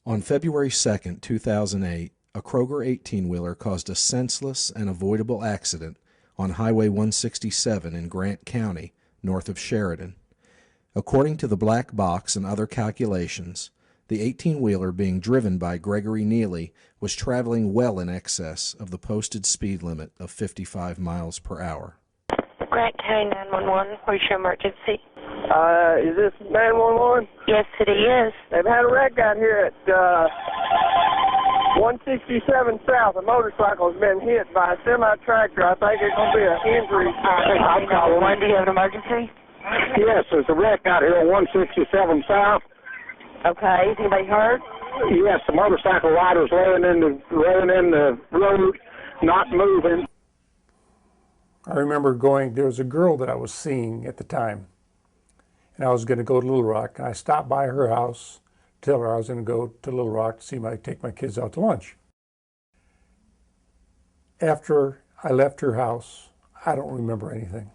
On February 2, 2008, a Kroger 18-wheeler caused a senseless and avoidable accident on Highway 167 in Grant County, north of Sheridan. According to the black box and other calculations, the 18-wheeler being driven by Gregory Neely was traveling well in excess of the posted speed limit of 55 miles per hour. Grant County 911, where's your emergency? Is this 911? Yes, it is. They've had a wreck out here at 167 South. A motorcycle has been hit by a semi-tractor. I think it's going to be an injury. I'll call one. Do you have an emergency? Yes, there's a wreck out here at 167 South. Okay, is anybody hurt? Yes, the motorcycle rider's laying in the road, not moving. I remember there was a girl that I was seeing at the time, and I was going to go to Little Rock, and I stopped by her house, tell her I was going to go to Little Rock to take my kids out to lunch. After I left her house, I don't remember anything.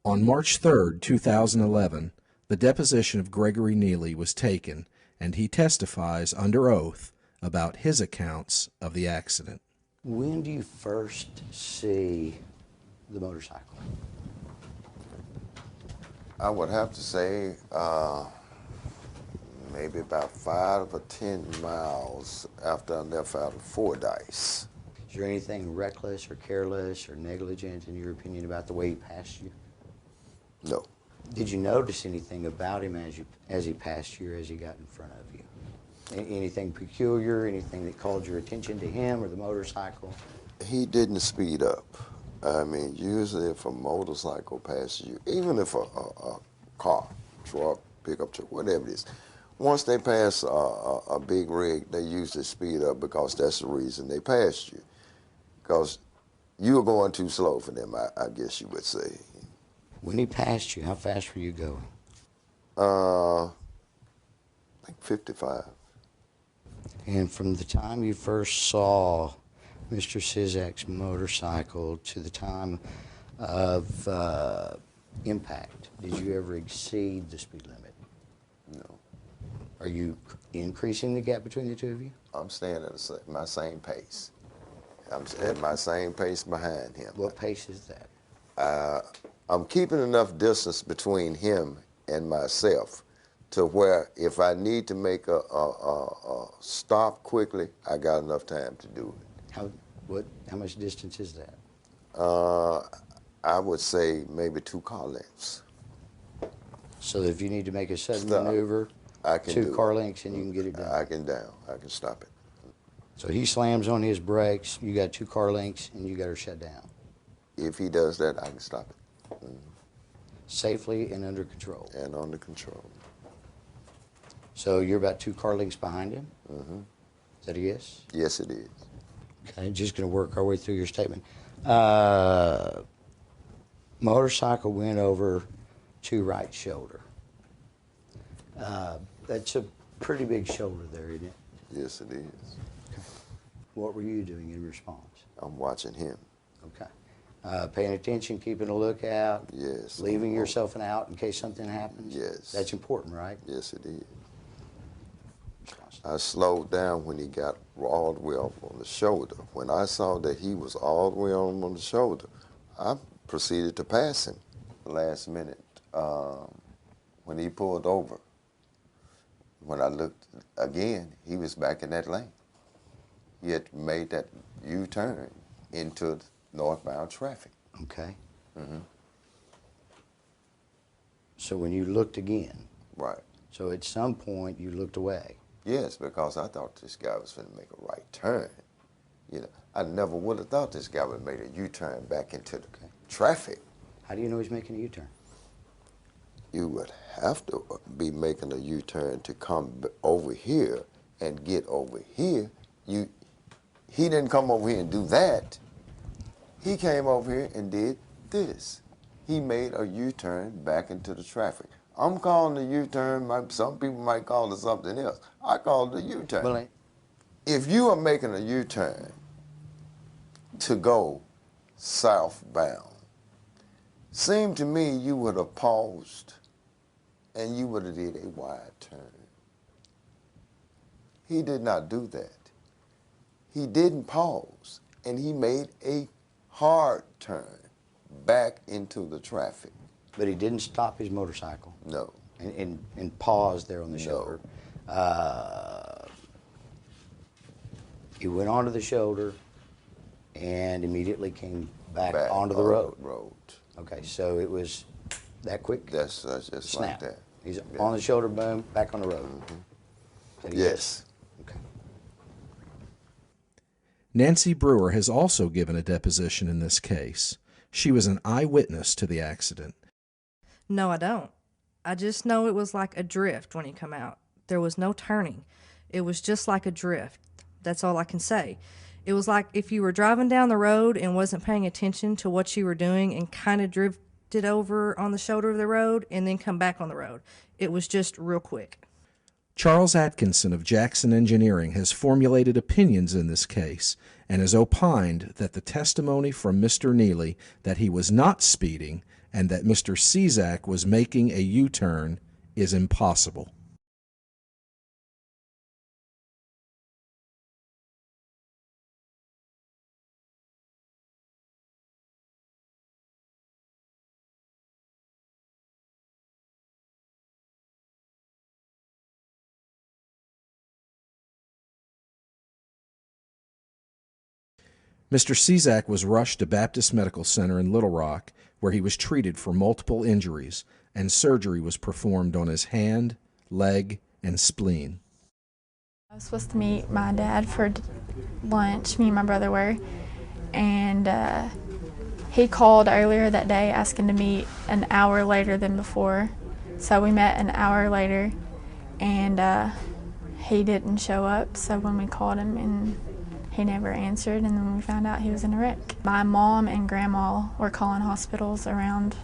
On March 3, 2011, the deposition of Gregory Neely was taken, and he testifies under oath about his accounts of the accident. When do you first see the motorcycle? I would have to say maybe about 5 or 10 miles after I left out of Fordyce. Is there anything reckless or careless or negligent, in your opinion, about the way he passed you? No. Did you notice anything about him as he passed you or as he got in front of you? Anything peculiar, anything that called your attention to him or the motorcycle? He didn't speed up. I mean, usually if a motorcycle passes you, even if a car, truck, pickup truck, whatever it is, once they pass a big rig, they usually speed up because that's the reason they passed you. Because you were going too slow for them, I guess you would say. When he passed you, how fast were you going? Like 55. And from the time you first saw Mr. Cizek's motorcycle to the time of impact, did you ever exceed the speed limit? No. Are you increasing the gap between the two of you? I'm staying at my same pace. I'm at my same pace behind him. What pace is that? I'm keeping enough distance between him and myself to where if I need to make a stop quickly, I got enough time to do it. How much distance is that? I would say maybe 2 car lengths. So if you need to make a sudden Stop. maneuver, I can 2 do car it. lengths and you can get it done. I can stop it. So he slams on his brakes, you got 2 car lengths, and you got her shut down. If he does that, I can stop it. Safely and under control. And under control. So you're about 2 car lengths behind him? Mm-hmm. Is that a yes? Yes, it is. Okay, just going to work our way through your statement. Motorcycle went over to right shoulder. That's a pretty big shoulder there, isn't it? Yes, it is. Okay. What were you doing in response? I'm watching him. Okay. Paying attention, keeping a lookout. Yes. Leaving yourself an out in case something happens. Yes. That's important, right? Yes, it is. I slowed down when he got all the way up on the shoulder. When I saw that he was all the way on the shoulder, I proceeded to pass him. Last minute, when he pulled over, when I looked again, he was back in that lane. He had made that U-turn into northbound traffic. Okay. Mm-hmm. So when you looked again. Right. So at some point you looked away. Yes, because I thought this guy was going to make a right turn. You know, I never would have thought this guy would have made a U-turn back into the traffic. How do you know he's making a U-turn? You would have to be making a U-turn to come over here and get over here. He didn't come over here and do that. He came over here and did this. He made a U-turn back into the traffic. I'm calling the U-turn, some people might call it something else. I call it a U-turn. Well, If you are making a U-turn to go southbound, seemed to me you would have paused and you would have did a wide turn. He did not do that. He didn't pause, and he made a hard turn back into the traffic. but he didn't stop his motorcycle No. and pause there on the No. shoulder. He went onto the shoulder and immediately came back onto the on road. The road. Okay, so it was that quick. That's just snap. like that. He's Yeah. on the shoulder, boom, back on the road. Did he Yes. Okay. Nancy Brewer has also given a deposition in this case. She was an eyewitness to the accident. No, I don't. I just know it was like a drift when he come out. There was no turning. It was just like a drift. That's all I can say. It was like if you were driving down the road and wasn't paying attention to what you were doing and kind of drifted over on the shoulder of the road and then come back on the road. It was just real quick. Charles Atkinson of Jackson Engineering has formulated opinions in this case and has opined that the testimony from Mr. Neely that he was not speeding and that Mr. Cizak was making a U-turn is impossible. Mr. Cizak was rushed to Baptist Medical Center in Little Rock, where he was treated for multiple injuries, and surgery was performed on his hand, leg, and spleen. I was supposed to meet my dad for lunch, me and my brother were, and he called earlier that day asking to meet an hour later than before. So we met an hour later, and he didn't show up, so when we called him, and he never answered, and then we found out he was in a wreck. My mom and grandma were calling hospitals around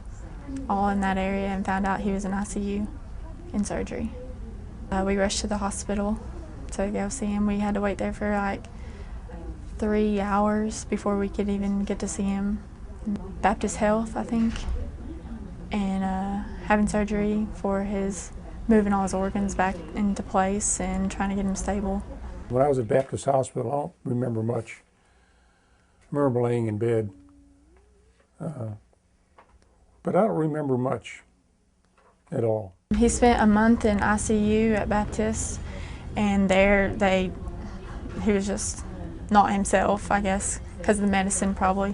all in that area and found out he was in ICU in surgery. We rushed to the hospital to go see him. We had to wait there for like 3 hours before we could even get to see him. Baptist Health, I think, and having surgery for his moving all his organs back into place and trying to get him stable. When I was at Baptist Hospital, I don't remember much. I remember laying in bed, but I don't remember much at all. He spent a month in ICU at Baptist, and there he was just not himself, I guess, because of the medicine probably.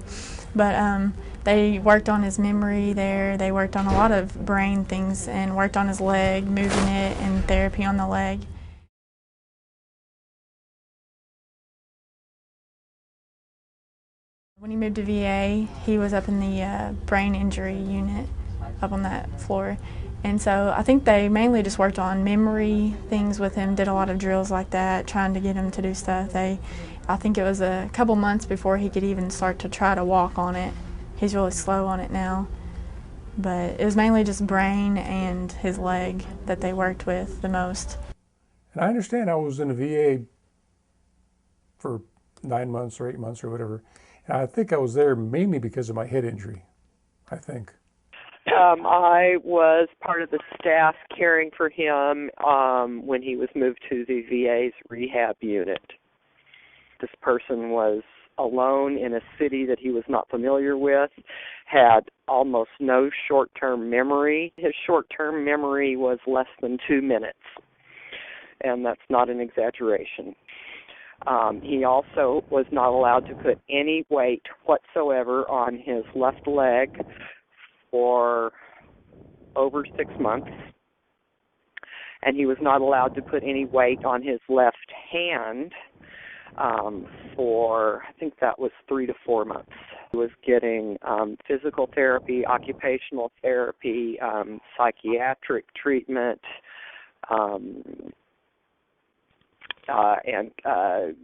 But they worked on his memory there. They worked on a lot of brain things and worked on his leg, moving it, and therapy on the leg. When he moved to VA, he was up in the brain injury unit up on that floor. And so I think they mainly just worked on memory things with him, did a lot of drills like that, trying to get him to do stuff. I think it was a couple months before he could even start to try to walk on it. He's really slow on it now. But it was mainly just brain and his leg that they worked with the most. And I understand I was in the VA for 9 months or 8 months or whatever. And I think I was there mainly because of my head injury, I think. I was part of the staff caring for him when he was moved to the VA's rehab unit. This person was alone in a city that he was not familiar with, had almost no short-term memory. His short-term memory was less than 2 minutes, and that's not an exaggeration. He also was not allowed to put any weight whatsoever on his left leg for over 6 months, and he was not allowed to put any weight on his left hand for, I think that was 3 to 4 months. He was getting physical therapy, occupational therapy, psychiatric treatment, and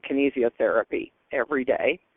kinesiotherapy every day.